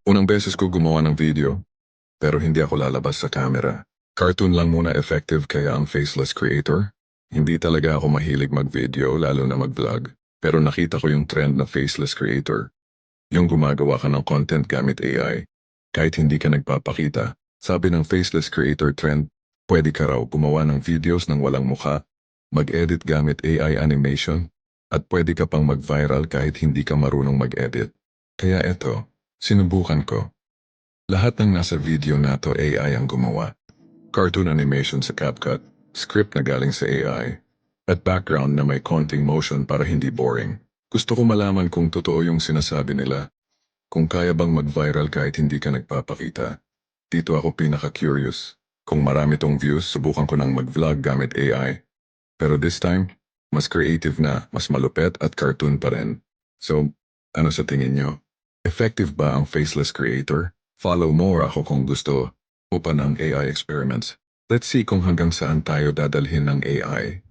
Unang beses ko gumawa ng video, pero hindi ako lalabas sa camera. Cartoon lang muna effective kaya ang faceless creator. Hindi talaga ako mahilig mag-video, lalo na mag-vlog. Pero nakita ko yung trend na faceless creator. Yung gumagawa ka ng content gamit AI. Kahit hindi ka nagpapakita. Sabi ng faceless creator trend, pwede ka raw gumawa ng videos ng walang mukha, mag-edit gamit AI animation, at pwede ka pang mag-viral kahit hindi ka marunong mag-edit. Kaya eto, sinubukan ko. Lahat ng nasa video na to AI ang gumawa. Cartoon animation sa CapCut, script na galing sa AI, at background na may konting motion para hindi boring. Gusto ko malaman kung totoo yung sinasabi nila, kung kaya bang mag-viral kahit hindi ka nagpapakita. Dito ako pinaka-curious. Kung marami tong views, subukan ko nang mag-vlog gamit AI. Pero this time, mas creative na, mas malupet at cartoon pa rin. So, ano sa tingin nyo? Effective ba ang faceless creator? Follow more ako kung gusto mo pa ng AI experiments. Let's see kung hanggang saan tayo dadalhin ng AI.